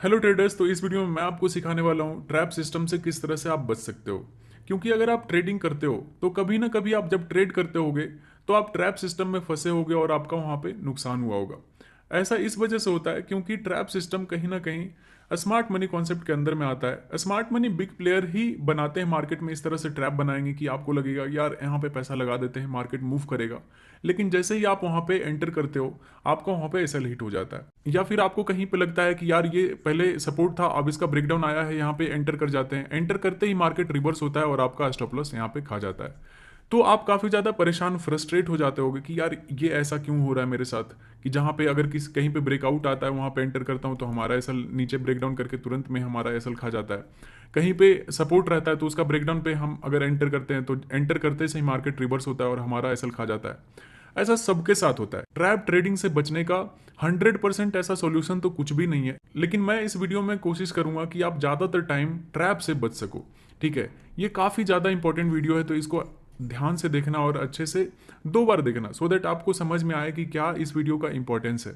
Hello traders. तो इस video में मैं आपको सिखाने वाला हूँ ट्रैप सिस्टम से किस तरह से आप बच सकते हो। क्योंकि अगर आप ट्रेडिंग करते हो तो कभी ना कभी आप जब ट्रेड करते होगे तो आप ट्रैप सिस्टम में फंसे होगे और आपका वहाँ पे नुकसान हुआ होगा। ऐसा इस वजह से होता है क्योंकि ट्रैप सिस्टम कहीं ना कहीं स्मार्ट मनी कॉन्सेप्ट के अंदर में आता है। स्मार्ट मनी बिग प्लेयर ही बनाते हैं मार्केट में, इस तरह से ट्रैप बनाएंगे कि आपको लगेगा यार यहाँ पे पैसा लगा देते हैं, मार्केट मूव करेगा। लेकिन जैसे ही आप वहाँ पे एंटर करते हो आपका वहाँ पे एसएल हिट हो जाता है, या फिर आपको कहीं पे लगता है कि यार ये पहले सपोर्ट था अब इसका ब्रेकडाउन आया है, यहाँ पे एंटर कर जाते हैं। एंटर करते ही मार्केट रिवर्स होता है और आपका स्टॉप लॉस यहाँ पे खा जाता है। तो आप काफ़ी ज़्यादा परेशान फ्रस्ट्रेट हो जाते होगे कि यार ये ऐसा क्यों हो रहा है मेरे साथ, कि जहाँ पे अगर किस कहीं पे ब्रेकआउट आता है वहाँ पे एंटर करता हूँ तो हमारा एसल नीचे ब्रेकडाउन करके तुरंत में हमारा एसल खा जाता है। कहीं पे सपोर्ट रहता है तो उसका ब्रेकडाउन पे हम अगर एंटर करते हैं तो एंटर करते से ही मार्केट रिवर्स होता है और हमारा एसल खा जाता है। ऐसा सबके साथ होता है। ट्रैप ट्रेडिंग से बचने का 100% ऐसा सॉल्यूशन तो कुछ भी नहीं है, लेकिन मैं इस वीडियो में कोशिश करूंगा कि आप ज़्यादातर टाइम ट्रैप से बच सको। ठीक है, ये काफ़ी ज़्यादा इंपॉर्टेंट वीडियो है तो इसको ध्यान से देखना और अच्छे से 2 बार देखना सो दैट आपको समझ में आए कि क्या इस वीडियो का इंपॉर्टेंस है।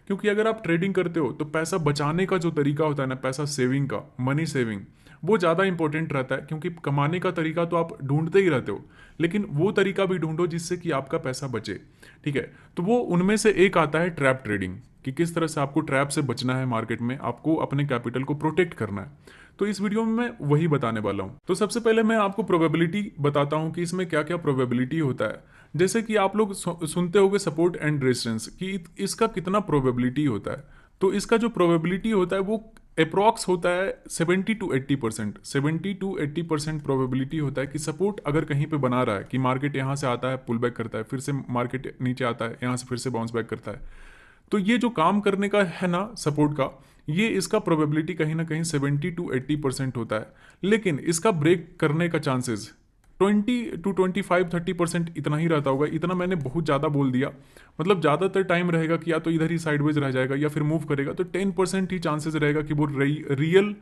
क्योंकि अगर आप ट्रेडिंग करते हो तो पैसा बचाने का जो तरीका होता है ना, पैसा सेविंग का, मनी सेविंग, वो ज़्यादा इंपॉर्टेंट रहता है। क्योंकि कमाने का तरीका तो आप ढूंढते ही रहते हो, लेकिन वो तरीका भी ढूंढो जिससे कि आपका पैसा बचे। ठीक है, तो वो उनमें से एक आता है ट्रैप ट्रेडिंग, कि किस तरह से आपको ट्रैप से बचना है, मार्केट में आपको अपने कैपिटल को प्रोटेक्ट करना है। तो इस वीडियो में मैं वही बताने वाला हूँ। तो सबसे पहले मैं आपको प्रोबेबिलिटी बताता हूँ कि इसमें क्या क्या प्रोबेबिलिटी होता है। जैसे कि आप लोग सुनते होंगे सपोर्ट एंड रेजिस्टेंस कि इसका कितना प्रोबेबिलिटी होता है। तो इसका जो प्रोबेबिलिटी होता है वो अप्रॉक्स होता है 70 to 80%। 70 to 80% प्रोबेबिलिटी होता है कि सपोर्ट अगर कहीं पे बना रहा है, कि मार्केट यहाँ से आता है पुल बैक करता है, फिर से मार्केट नीचे आता है, यहाँ से फिर से बाउंस बैक करता है, तो ये जो काम करने का है ना सपोर्ट का, ये इसका प्रोबेबिलिटी कहीं ना कहीं 70 to 80% होता है। लेकिन इसका ब्रेक करने का चांसेस 20 to 25 30% इतना ही रहता होगा। इतना मैंने बहुत ज़्यादा बोल दिया, मतलब ज़्यादातर टाइम रहेगा कि या तो इधर ही साइडवेज रह जाएगा या फिर मूव करेगा। तो 10% ही चांसेस रहेगा कि वो रियल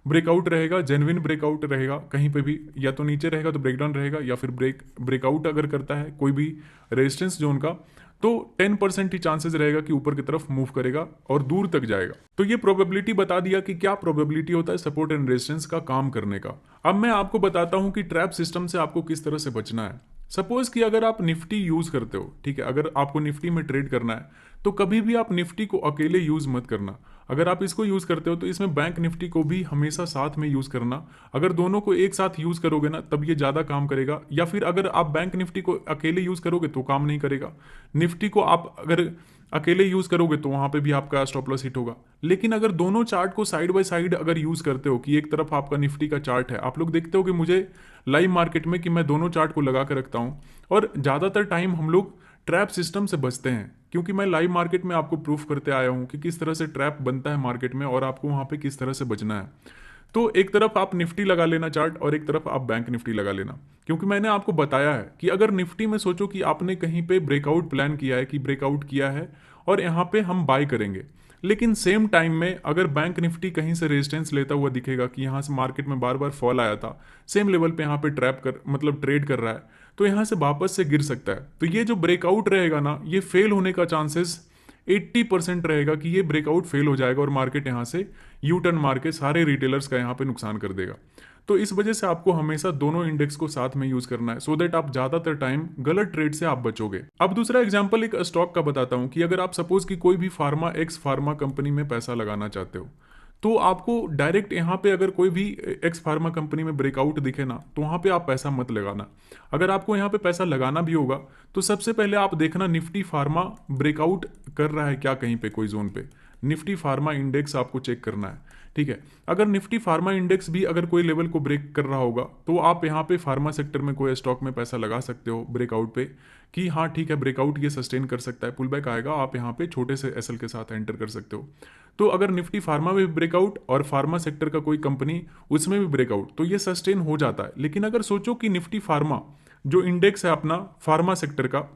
ब्रेकआउट रहेगा, जेन्युइन ब्रेकआउट रहेगा। कहीं पे भी या तो नीचे रहेगा तो ब्रेकडाउन रहेगा, या फिर ब्रेकआउट अगर करता है कोई भी रेजिस्टेंस जोन का तो 10% ही चांसेस रहेगा कि ऊपर की तरफ मूव करेगा और दूर तक जाएगा। तो ये प्रोबेबिलिटी बता दिया कि क्या प्रोबेबिलिटी होता है सपोर्ट एंड रेजिस्टेंस का काम करने का। अब मैं आपको बताता हूं कि ट्रैप सिस्टम से आपको किस तरह से बचना है। सपोज कि अगर आप निफ्टी यूज करते हो, ठीक है, अगर आपको निफ्टी में ट्रेड करना है तो कभी भी आप निफ्टी को अकेले यूज मत करना। अगर आप इसको यूज करते हो तो इसमें बैंक निफ्टी को भी हमेशा साथ में यूज करना। अगर दोनों को एक साथ यूज करोगे ना तब ये ज्यादा काम करेगा, या फिर अगर आप बैंक निफ्टी को अकेले यूज करोगे तो काम नहीं करेगा। निफ्टी को आप अगर अकेले यूज करोगे तो वहां पे भी आपका स्टॉप लॉस हिट होगा। लेकिन अगर दोनों चार्ट को साइड बाय साइड अगर यूज करते हो, कि एक तरफ आपका निफ्टी का चार्ट है, आप लोग देखते हो कि मुझे लाइव मार्केट में कि मैं दोनों चार्ट को लगा कर रखता हूं, और ज्यादातर टाइम हम लोग ट्रैप सिस्टम से बचते हैं क्योंकि मैं लाइव मार्केट में आपको प्रूफ करते आया हूं कि किस तरह से ट्रैप बनता है मार्केट में और आपको वहां पे किस तरह से बचना है। तो एक तरफ आप निफ्टी लगा लेना चार्ट और एक तरफ आप बैंक निफ्टी लगा लेना। क्योंकि मैंने आपको बताया है कि अगर निफ्टी में सोचो कि आपने कहीं पे ब्रेकआउट प्लान किया है, कि ब्रेकआउट किया है और यहाँ पे हम बाय करेंगे, लेकिन सेम टाइम में अगर बैंक निफ्टी कहीं से रेजिस्टेंस लेता हुआ दिखेगा कि यहाँ से मार्केट में बार बार फॉल आया था, सेम लेवल पे यहाँ पे ट्रैप कर मतलब ट्रेड कर रहा है, तो यहाँ से वापस से गिर सकता है। तो ये जो ब्रेकआउट रहेगा ना, ये फेल होने का चांसेस 80% रहेगा कि ये ब्रेकआउट फेल हो जाएगा और मार्केट यहाँ से यू टर्न मार के सारे रिटेलर्स का यहाँ पे नुकसान कर देगा। तो इस वजह से आपको हमेशा दोनों इंडेक्स को साथ में यूज करना है, सो दैट आप ज्यादातर टाइम गलत ट्रेड से आप बचोगे। अब दूसरा एग्जांपल एक स्टॉक का बताता हूं कि अगर आप सपोज कि कोई भी फार्मा कंपनी में पैसा लगाना चाहते हो, तो आपको डायरेक्ट यहाँ पे अगर कोई भी एक्स फार्मा कंपनी में ब्रेकआउट दिखे ना तो वहाँ पे आप पैसा मत लगाना। अगर आपको यहाँ पे पैसा लगाना भी होगा तो सबसे पहले आप देखना निफ्टी फार्मा ब्रेकआउट कर रहा है क्या, कहीं पे कोई जोन पे निफ्टी फार्मा इंडेक्स आपको चेक करना है। ठीक है, अगर निफ्टी फार्मा इंडेक्स भी अगर कोई लेवल को ब्रेक कर रहा होगा तो आप यहाँ पे फार्मा सेक्टर में कोई स्टॉक में पैसा लगा सकते हो ब्रेकआउट पे, कि हाँ ठीक है ब्रेकआउट ये सस्टेन कर सकता है, पुल बैक आएगा, आप यहाँ पे छोटे से एसएल के साथ एंटर कर सकते हो। तो अगर निफ्टी फार्मा में भी ब्रेकआउट और फार्मा सेक्टर का कोई कंपनी उसमें भी ब्रेकआउट, तो ये सस्टेन हो जाता है। लेकिन अगर सोचो कि निफ्टी फार्मा जो इंडेक्स है अपना फार्मा सेक्टर का,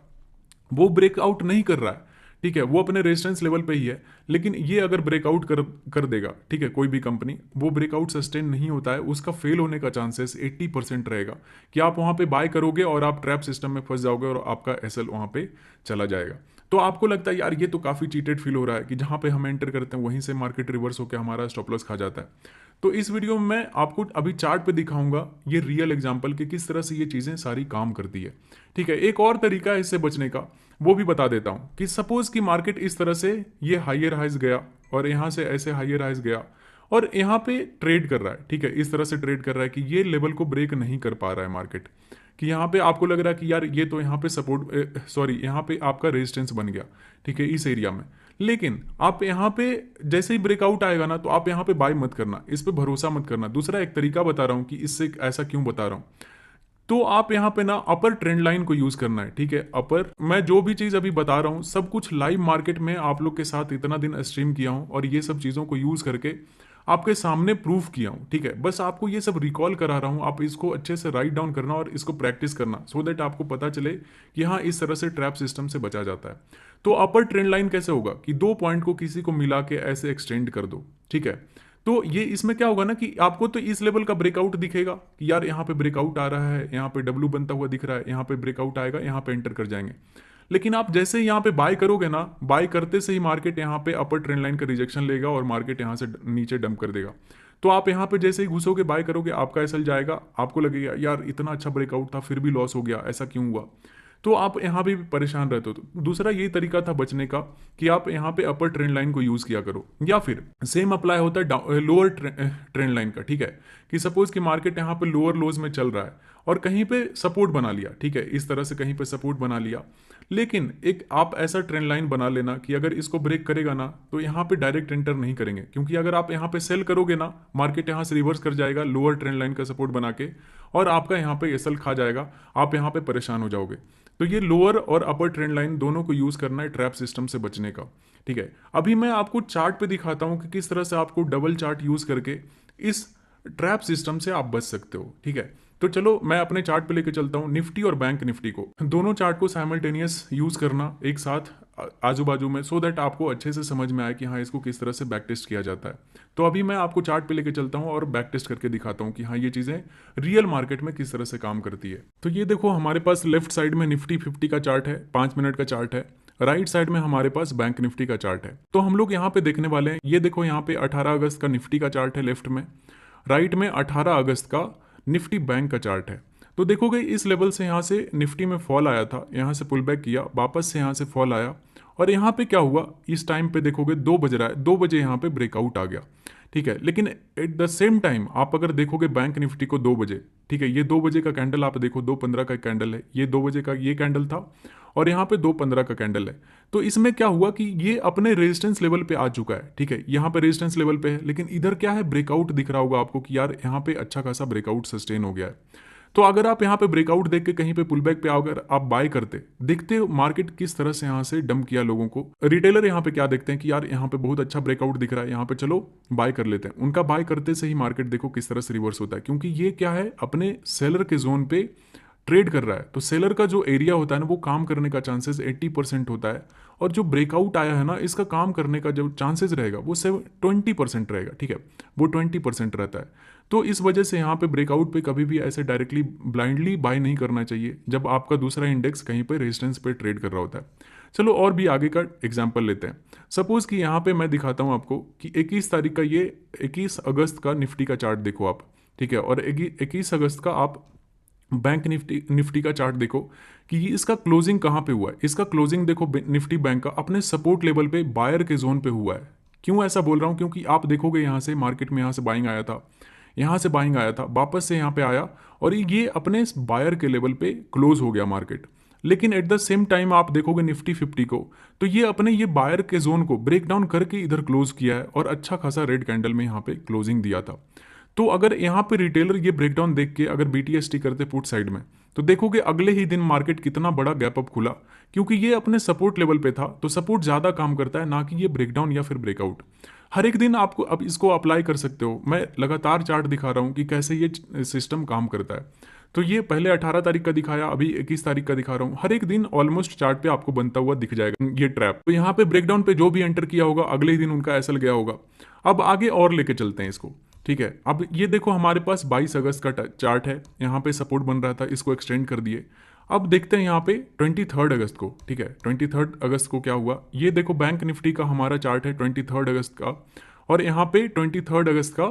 वो ब्रेकआउट नहीं कर रहा है, ठीक है, वो अपने रेजिस्टेंस लेवल पे ही है, लेकिन ये अगर ब्रेकआउट कर देगा, ठीक है, कोई भी कंपनी, वो ब्रेकआउट सस्टेन नहीं होता है, उसका फेल होने का चांसेस 80% रहेगा कि आप वहां पे बाय करोगे और आप ट्रैप सिस्टम में फंस जाओगे और आपका एसएल वहां पे चला जाएगा। तो आपको लगता है यार ये तो काफ़ी चीटेड फील हो रहा है कि जहाँ पे हम एंटर करते हैं वहीं से मार्केट रिवर्स होकर हमारा स्टॉप लॉस खा जाता है। तो इस वीडियो में मैं आपको अभी चार्ट पे दिखाऊंगा ये रियल एग्जांपल कि किस तरह से ये चीज़ें सारी काम करती है। ठीक है, एक और तरीका है इससे बचने का, वो भी बता देता हूँ कि सपोज कि मार्केट इस तरह से ये हायर हाइज गया और यहाँ से ऐसे हायर हाइज गया और यहाँ पे ट्रेड कर रहा है। ठीक है, इस तरह से ट्रेड कर रहा है कि ये लेवल को ब्रेक नहीं कर पा रहा है मार्केट, कि यहाँ पे आपको लग रहा है कि यार ये तो यहाँ पे सपोर्ट सॉरी यहाँ पे आपका रेजिस्टेंस बन गया। ठीक है, इस एरिया में, लेकिन आप यहाँ पे जैसे ही ब्रेकआउट आएगा ना तो आप यहाँ पे बाय मत करना, इस पे भरोसा मत करना। दूसरा एक तरीका बता रहा हूँ कि इससे ऐसा क्यों बता रहा हूँ। तो आप यहाँ पे ना अपर ट्रेंड लाइन को यूज करना है। ठीक है, अपर, मैं जो भी चीज अभी बता रहा हूँ सब कुछ लाइव मार्केट में आप लोग के साथ इतना दिन स्ट्रीम किया हूँ और ये सब चीजों को यूज करके आपके सामने प्रूफ किया हूँ। ठीक है, बस आपको ये सब रिकॉल करा रहा हूँ, आप इसको अच्छे से राइट डाउन करना और इसको प्रैक्टिस करना सो दैट आपको पता चले कि हाँ इस तरह से ट्रैप सिस्टम से बचा जाता है। तो अपर ट्रेंड लाइन कैसे होगा कि दो पॉइंट को किसी को मिला के ऐसे एक्सटेंड कर दो। ठीक है, तो ये इसमें क्या होगा ना कि आपको तो इस लेवल का ब्रेकआउट दिखेगा कि यार यहाँ पे ब्रेकआउट आ रहा है, यहाँ पे डब्ल्यू बनता हुआ दिख रहा है, यहाँ पे ब्रेकआउट आएगा, यहाँ पे एंटर कर जाएंगे। लेकिन आप जैसे ही यहाँ पे बाय करोगे ना, बाय करते से ही मार्केट यहाँ पे अपर ट्रेंड लाइन का रिजेक्शन लेगा और मार्केट यहाँ से नीचे डंप कर देगा। तो आप यहाँ पे जैसे ही घुसोगे बाय करोगे, आपका एसएल जाएगा, आपको लगेगा यार इतना अच्छा ब्रेकआउट था फिर भी लॉस हो गया, ऐसा क्यों हुआ। तो आप यहाँ भी परेशान रहते हो। तो दूसरा यही तरीका था बचने का कि आप यहाँ पे अपर ट्रेंड लाइन को यूज किया करो, या फिर सेम अप्लाई होता है लोअर ट्रेंड लाइन का। ठीक है, कि सपोज कि मार्केट यहाँ पे लोअर लोज में चल रहा है और कहीं पे सपोर्ट बना लिया। ठीक है, इस तरह से कहीं पे सपोर्ट बना लिया, लेकिन एक आप ऐसा ट्रेंड लाइन बना लेना कि अगर इसको ब्रेक करेगा ना तो यहाँ पे डायरेक्ट एंटर नहीं करेंगे, क्योंकि अगर आप यहाँ पे सेल करोगे ना मार्केट यहाँ से रिवर्स कर जाएगा लोअर ट्रेंड लाइन का सपोर्ट बना के और आपका यहाँ पे एसएल खा जाएगा, आप यहाँ पे परेशान हो जाओगे। तो ये लोअर और अपर ट्रेंड लाइन दोनों को यूज करना है ट्रैप सिस्टम से बचने का। ठीक है, अभी मैं आपको चार्ट पे दिखाता हूं कि किस तरह से आपको डबल चार्ट यूज करके इस ट्रैप सिस्टम से आप बच सकते हो। ठीक है, तो चलो मैं अपने चार्ट पे लेके चलता हूँ निफ्टी और बैंक निफ्टी को, दोनों चार्ट को साइमल्टेनियस यूज करना एक साथ आजू बाजू में, सो दैट आपको अच्छे से समझ में आए कि हाँ इसको किस तरह से बैक टेस्ट किया जाता है। तो अभी मैं आपको चार्ट पे लेके चलता हूँ और बैक टेस्ट करके दिखाता हूँ कि हाँ ये चीज़ें रियल मार्केट में किस तरह से काम करती है। तो ये देखो हमारे पास लेफ्ट साइड में निफ्टी 50 का चार्ट है, 5 मिनट का चार्ट है, राइट साइड में हमारे पास बैंक निफ्टी का चार्ट है। तो हम लोग यहाँ पे देखने वाले हैं, ये देखो यहाँ पे 18 अगस्त का निफ्टी का चार्ट है लेफ्ट में, राइट में 18 अगस्त का निफ्टी बैंक का चार्ट है। तो देखोगे इस लेवल से यहाँ से निफ्टी में फॉल आया था, यहाँ से पुल बैक किया, वापस से यहाँ से फॉल आया और यहाँ पे क्या हुआ, इस टाइम पे देखोगे 2 बज रहा है, 2 बजे यहाँ पे ब्रेकआउट आ गया। ठीक है, लेकिन एट द सेम टाइम आप अगर देखोगे बैंक निफ्टी को 2 बजे, ठीक है, ये 2 बजे का कैंडल आप देखो, 2:15 का कैंडल है, ये 2 बजे का ये कैंडल था और यहाँ पे 2:15 का कैंडल है। तो इसमें क्या हुआ कि ये अपने रेजिस्टेंस लेवल पे आ चुका है। ठीक है, यहाँ पे रेजिस्टेंस लेवल पे है, लेकिन इधर क्या है, ब्रेकआउट दिख रहा होगा आपको कि यार यहाँ पे अच्छा खासा ब्रेकआउट सस्टेन हो गया है। तो अगर आप यहाँ पे ब्रेकआउट देख के कहीं पे पुल बैक पे अगर आप बाय करते, देखते मार्केट किस तरह से यहाँ से डंप किया लोगों को। रिटेलर यहाँ पे क्या देखते हैं कि यार यहाँ पे बहुत अच्छा ब्रेकआउट दिख रहा है, यहाँ पे चलो बाय कर लेते हैं। उनका बाय करते से ही मार्केट देखो किस तरह से रिवर्स होता है, क्योंकि ये क्या है, अपने सेलर के जोन पे ट्रेड कर रहा है। तो सेलर का जो एरिया होता है ना वो काम करने का चांसेस 80% होता है, और जो ब्रेकआउट आया है ना इसका काम करने का जो चांसेस रहेगा वो 20% रहेगा। ठीक है, वो 20% रहता है। तो इस वजह से यहाँ पे ब्रेकआउट पे कभी भी ऐसे डायरेक्टली ब्लाइंडली बाय नहीं करना चाहिए जब आपका दूसरा इंडेक्स कहीं पे रेजिस्टेंस पे ट्रेड कर रहा होता है। चलो और भी आगे का एग्जांपल लेते हैं। सपोज कि यहाँ पे मैं दिखाता हूँ आपको कि 21 तारीख का, ये 21 अगस्त का निफ्टी का चार्ट देखो आप। ठीक है, और 21 अगस्त का आप बैंक निफ्टी का चार्ट देखो कि इसका क्लोजिंग कहाँ पे हुआ है। इसका क्लोजिंग देखो निफ्टी बैंक का अपने सपोर्ट लेवल पे बायर के जोन पे हुआ है। क्यों ऐसा बोल रहा हूँ, क्योंकि आप देखोगे यहाँ से मार्केट में यहाँ से बाइंग आया था, यहाँ से बाइंग आया था, वापस से यहाँ पे आया और ये अपने बायर के लेवल पे क्लोज हो गया मार्केट। लेकिन एट द सेम टाइम आप देखोगे निफ्टी 50 को, तो ये अपने ये बायर के जोन को ब्रेक डाउन करके इधर क्लोज किया है और अच्छा खासा रेड कैंडल में यहाँ पे क्लोजिंग दिया था। तो अगर यहाँ पे रिटेलर ये ब्रेकडाउन देख के अगर BTST करते पुट साइड में, तो देखोगे अगले ही दिन मार्केट कितना बड़ा गैप अप खुला, क्योंकि ये अपने सपोर्ट लेवल पे था। तो सपोर्ट ज़्यादा काम करता है, ना कि ये ब्रेकडाउन या फिर ब्रेकआउट। हर एक दिन आपको अब इसको अप्लाई कर सकते हो। मैं लगातार चार्ट दिखा रहा हूँ कि कैसे ये सिस्टम काम करता है। तो ये पहले 18 तारीख का दिखाया, अभी 21 तारीख का दिखा रहा हूँ। हर एक दिन ऑलमोस्ट चार्ट पे आपको बनता हुआ दिख जाएगा ये ट्रैप। तो यहाँ पे ब्रेकडाउन पे जो भी एंटर किया होगा अगले ही दिन उनका एसएल गया होगा। अब आगे और लेके चलते हैं इसको। ठीक है, अब ये देखो हमारे पास 22 अगस्त का चार्ट है, यहाँ पे सपोर्ट बन रहा था, इसको एक्सटेंड कर दिए। अब देखते हैं यहाँ पे 23 अगस्त को, ठीक है, 23 अगस्त को क्या हुआ, ये देखो बैंक निफ्टी का हमारा चार्ट है 23 अगस्त का, और यहाँ पे 23 अगस्त का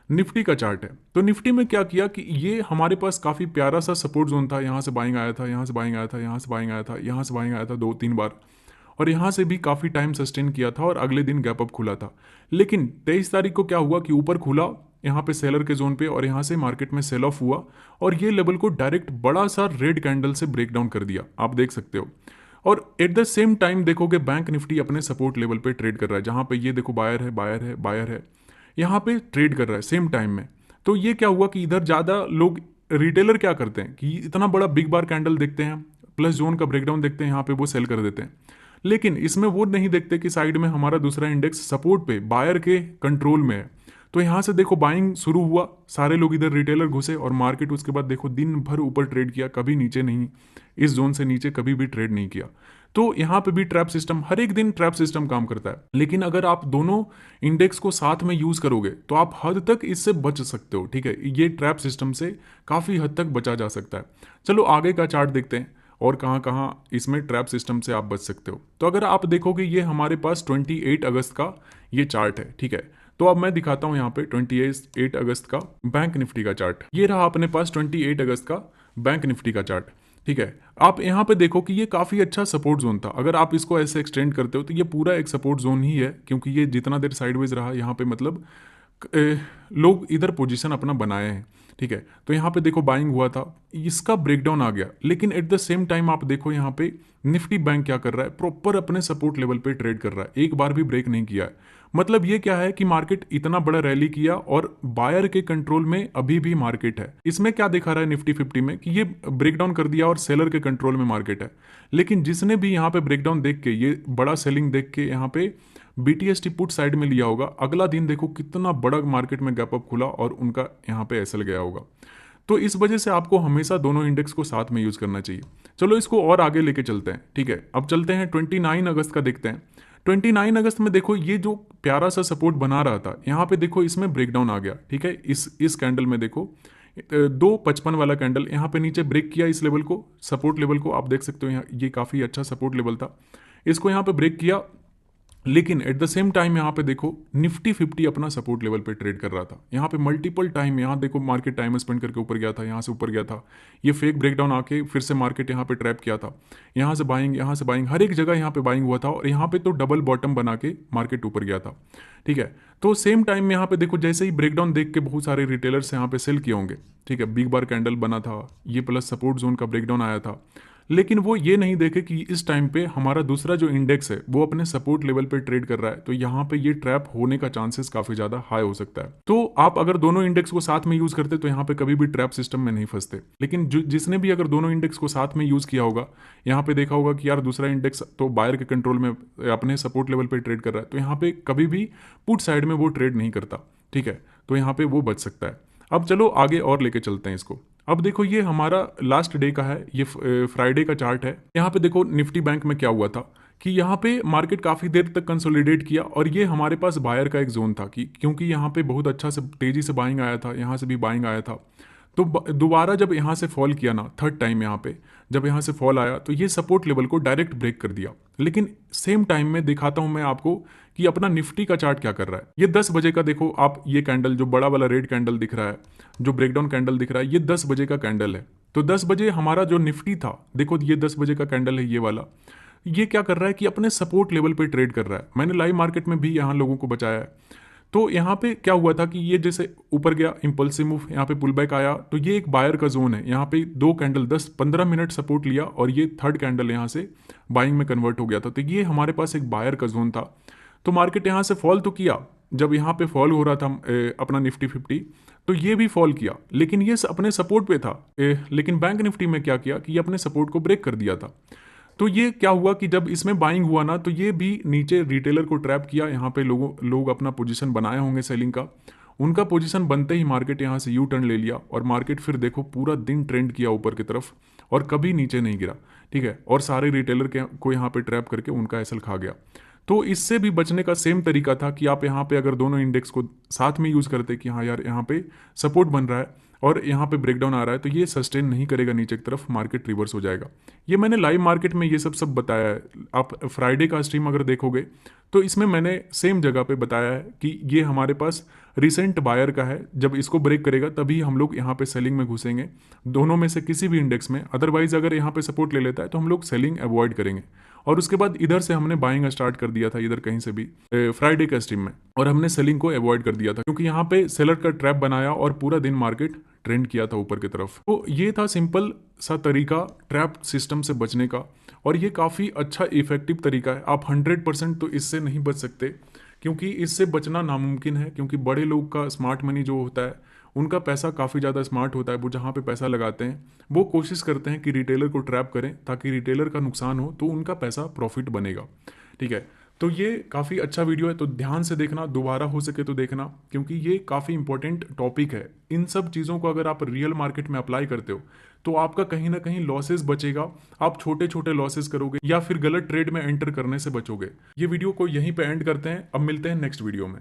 निफ्टी का चार्ट है। तो निफ्टी में क्या किया कि ये हमारे पास काफ़ी प्यारा सा सपोर्ट जोन था, यहाँ से बाइंग आया था, यहाँ से बाइंग आया था, यहाँ से बाइंग आया था, यहाँ से बाइंग आया था 2-3 बार, और यहाँ से भी काफ़ी टाइम सस्टेन किया था और अगले दिन गैप अप खुला था। लेकिन 23 तारीख को क्या हुआ कि ऊपर खुला यहाँ पे सेलर के जोन पे, और यहाँ से मार्केट में सेल ऑफ हुआ और ये लेवल को डायरेक्ट बड़ा सा रेड कैंडल से ब्रेक डाउन कर दिया, आप देख सकते हो। और एट द सेम टाइम देखोगे बैंक निफ्टी अपने सपोर्ट लेवल पे ट्रेड कर रहा है, जहाँ पे ये देखो बायर है, बायर है, बायर है, यहाँ पे ट्रेड कर रहा है सेम टाइम में। तो ये क्या हुआ कि इधर ज़्यादा लोग रिटेलर क्या करते हैं कि इतना बड़ा बिग बार कैंडल देखते हैं, प्लस जोन का ब्रेकडाउन देखते हैं, यहाँ पे वो सेल कर देते हैं। लेकिन इसमें वो नहीं देखते कि साइड में हमारा दूसरा इंडेक्स सपोर्ट पे बायर के कंट्रोल में है। तो यहाँ से देखो बाइंग शुरू हुआ, सारे लोग इधर रिटेलर घुसे और मार्केट उसके बाद देखो दिन भर ऊपर ट्रेड किया, कभी नीचे नहीं, इस जोन से नीचे कभी भी ट्रेड नहीं किया। तो यहाँ पे भी ट्रैप सिस्टम, हर एक दिन ट्रैप सिस्टम काम करता है। लेकिन अगर आप दोनों इंडेक्स को साथ में यूज करोगे तो आप हद तक इससे बच सकते हो, ठीक है, ये ट्रैप सिस्टम से काफ़ी हद तक बचा जा सकता है। चलो आगे का चार्ट देखते हैं और कहाँ कहाँ इसमें ट्रैप सिस्टम से आप बच सकते हो। तो अगर आप देखोगे ये हमारे पास 28 अगस्त का ये चार्ट है, ठीक है। तो अब मैं दिखाता हूँ यहाँ पे 28 अगस्त का बैंक निफ्टी का चार्ट। ये रहा अपने पास 28 अगस्त का बैंक निफ्टी का चार्ट, ठीक है। आप यहाँ पे देखो कि ये काफ़ी अच्छा सपोर्ट जोन था, अगर आप इसको ऐसे एक्सटेंड करते हो तो ये पूरा एक सपोर्ट जोन ही है, क्योंकि ये जितना देर साइडवेज रहा यहाँ पे मतलब लोग इधर पोजीशन अपना बनाए हैं, ठीक है। तो यहाँ पे देखो बाइंग हुआ था, इसका ब्रेकडाउन आ गया, लेकिन एट द सेम टाइम आप देखो यहाँ पे निफ्टी बैंक क्या कर रहा है, प्रॉपर अपने सपोर्ट लेवल पे ट्रेड कर रहा है, एक बार भी ब्रेक नहीं किया है। मतलब ये क्या है कि मार्केट इतना बड़ा रैली किया और बायर के कंट्रोल में अभी भी मार्केट है। इसमें क्या दिखा रहा है निफ्टी 50 में कि ये ब्रेकडाउन कर दिया और सेलर के कंट्रोल में मार्केट है। लेकिन जिसने भी यहाँ पे ब्रेकडाउन देख के, ये बड़ा सेलिंग देख के यहाँ पे बीटीएसटी पुट साइड में लिया होगा, अगला दिन देखो कितना बड़ा मार्केट में गैप अप खुला और उनका यहाँ पे एसएल गया होगा। तो इस वजह से आपको हमेशा दोनों इंडेक्स को साथ में यूज करना चाहिए। चलो इसको और आगे लेके चलते हैं, ठीक है। अब चलते हैं 29 अगस्त का देखते हैं। 29 अगस्त में देखो ये जो प्यारा सा सपोर्ट बना रहा था, यहाँ पे देखो इसमें ब्रेकडाउन आ गया, ठीक है। इस कैंडल में देखो 255 वाला कैंडल यहाँ पे नीचे ब्रेक किया, इस लेवल को, सपोर्ट लेवल को आप देख सकते हो, यहाँ ये काफ़ी अच्छा सपोर्ट लेवल था, इसको यहाँ पे ब्रेक किया। लेकिन एट द सेम टाइम यहाँ पे देखो निफ्टी 50 अपना सपोर्ट लेवल पे ट्रेड कर रहा था, यहाँ पे मल्टीपल टाइम, यहाँ देखो मार्केट टाइम स्पेंड करके ऊपर गया था, यहाँ से ऊपर गया था, ये फेक ब्रेकडाउन आके फिर से मार्केट यहाँ पे ट्रैप किया था, यहाँ से बाइंग, यहाँ से बाइंग, हर एक जगह यहाँ पे बाइंग हुआ था, और यहाँ पे तो डबल बॉटम बना के मार्केट ऊपर गया था, ठीक है। तो सेम टाइम में यहाँ पे देखो जैसे ही ब्रेकडाउन देख के बहुत सारे रिटेलर्स यहाँ पे सेल किए होंगे, ठीक है, बिग बार कैंडल बना था ये, प्लस सपोर्ट जोन का ब्रेकडाउन आया था। लेकिन वो ये नहीं देखे कि इस टाइम पे हमारा दूसरा जो इंडेक्स है वो अपने सपोर्ट लेवल पे ट्रेड कर रहा है, तो यहाँ पे ये ट्रैप होने का चांसेस काफी ज्यादा हाई हो सकता है। तो आप अगर दोनों इंडेक्स को साथ में यूज करते तो यहाँ पे कभी भी ट्रैप सिस्टम में नहीं फंसते। लेकिन जिसने भी अगर दोनों इंडेक्स को साथ में यूज किया होगा, यहाँ पे देखा होगा कि यार दूसरा इंडेक्स तो बायर के कंट्रोल में अपने सपोर्ट लेवल पे ट्रेड कर रहा है, तो यहाँ पे कभी भी पुट साइड में वो ट्रेड नहीं करता, ठीक है। तो यहाँ पे वो बच सकता है। अब चलो आगे और लेके चलते हैं इसको। अब देखो ये हमारा लास्ट डे का है, ये फ्राइडे का चार्ट है। यहाँ पे देखो निफ्टी बैंक में क्या हुआ था कि यहाँ पे मार्केट काफ़ी देर तक कंसोलिडेट किया, और ये हमारे पास बायर का एक जोन था कि क्योंकि यहाँ पे बहुत अच्छा से तेज़ी से बाइंग आया था, यहाँ से भी बाइंग आया था। तो दोबारा जब यहाँ से फॉल किया ना, थर्ड टाइम यहाँ पे जब यहाँ से फॉल आया तो ये सपोर्ट लेवल को डायरेक्ट ब्रेक कर दिया। लेकिन सेम टाइम में दिखाता हूँ मैं आपको कि अपना निफ्टी का चार्ट क्या कर रहा है। ये 10 बजे का देखो आप, ये कैंडल जो बड़ा वाला रेड कैंडल दिख रहा है, जो ब्रेकडाउन कैंडल दिख रहा है, ये 10 बजे का कैंडल है। तो 10 बजे हमारा जो निफ्टी था, देखो ये 10 बजे का कैंडल है ये वाला, ये क्या कर रहा है कि अपने सपोर्ट लेवल पे ट्रेड कर रहा है। मैंने लाइव मार्केट में भी यहाँ लोगों को बचाया है। तो यहाँ पे क्या हुआ था कि ये जैसे ऊपर गया, इंपल्सिव मूव, यहाँ पे पुल बैक आया, तो ये एक बायर का जोन है। यहाँ पे दो कैंडल 10-15 मिनट सपोर्ट लिया और ये थर्ड कैंडल यहाँ से बाइंग में कन्वर्ट हो गया था। तो ये हमारे पास एक बायर का जोन था। तो मार्केट यहाँ से फॉल तो किया, जब यहाँ पे फॉल हो रहा था अपना निफ्टी 50, तो ये भी फॉल किया, लेकिन ये अपने सपोर्ट पे था। लेकिन बैंक निफ्टी में क्या किया कि ये अपने सपोर्ट को ब्रेक कर दिया था। तो ये क्या हुआ कि जब इसमें बाइंग हुआ ना, तो ये भी नीचे रिटेलर को ट्रैप किया। यहाँ पे लोग अपना पोजीशन बनाए होंगे सेलिंग का, उनका पोजीशन बनते ही मार्केट यहाँ से यू टर्न ले लिया, और मार्केट फिर देखो पूरा दिन ट्रेंड किया ऊपर की तरफ और कभी नीचे नहीं गिरा, ठीक है। और सारे रिटेलर को यहाँ पे ट्रैप करके उनका एसएल खा गया। तो इससे भी बचने का सेम तरीका था कि आप यहाँ पे अगर दोनों इंडेक्स को साथ में यूज़ करते कि हाँ यार यहाँ पे सपोर्ट बन रहा है और यहाँ पे ब्रेकडाउन आ रहा है, तो ये सस्टेन नहीं करेगा नीचे की तरफ, मार्केट रिवर्स हो जाएगा। ये मैंने लाइव मार्केट में ये सब बताया है। आप फ्राइडे का स्ट्रीम अगर देखोगे तो इसमें मैंने सेम जगह पे बताया है कि ये हमारे पास रिसेंट बायर का है, जब इसको ब्रेक करेगा तभी हम लोग यहाँ पे सेलिंग में घुसेंगे दोनों में से किसी भी इंडेक्स में। अदरवाइज अगर यहाँ पे सपोर्ट ले लेता है तो हम लोग सेलिंग अवॉइड करेंगे। और उसके बाद इधर से हमने बाइंग स्टार्ट कर दिया था, इधर कहीं से भी फ्राइडे का स्ट्रीम में, और हमने सेलिंग को अवॉइड कर दिया था क्योंकि यहाँ पे सेलर का ट्रैप बनाया और पूरा दिन मार्केट ट्रेंड किया था ऊपर की तरफ। तो ये था सिंपल सा तरीका ट्रैप सिस्टम से बचने का, और ये काफ़ी अच्छा इफेक्टिव तरीका है। आप 100% तो इससे नहीं बच सकते क्योंकि इससे बचना नामुमकिन है, क्योंकि बड़े लोग का स्मार्ट मनी जो होता है उनका पैसा काफ़ी ज़्यादा स्मार्ट होता है। वो जहाँ पे पैसा लगाते हैं वो कोशिश करते हैं कि रिटेलर को ट्रैप करें ताकि रिटेलर का नुकसान हो तो उनका पैसा प्रॉफिट बनेगा। ठीक है, तो ये काफ़ी अच्छा वीडियो है, तो ध्यान से देखना, दोबारा हो सके तो देखना, क्योंकि ये काफ़ी इंपॉर्टेंट टॉपिक है। इन सब चीज़ों को अगर आप रियल मार्केट में अप्लाई करते हो तो आपका कहीं ना कहीं लॉसेस बचेगा। आप छोटे छोटे लॉसेस करोगे या फिर गलत ट्रेड में एंटर करने से बचोगे। ये वीडियो को यहीं पे एंड करते हैं, अब मिलते हैं नेक्स्ट वीडियो में।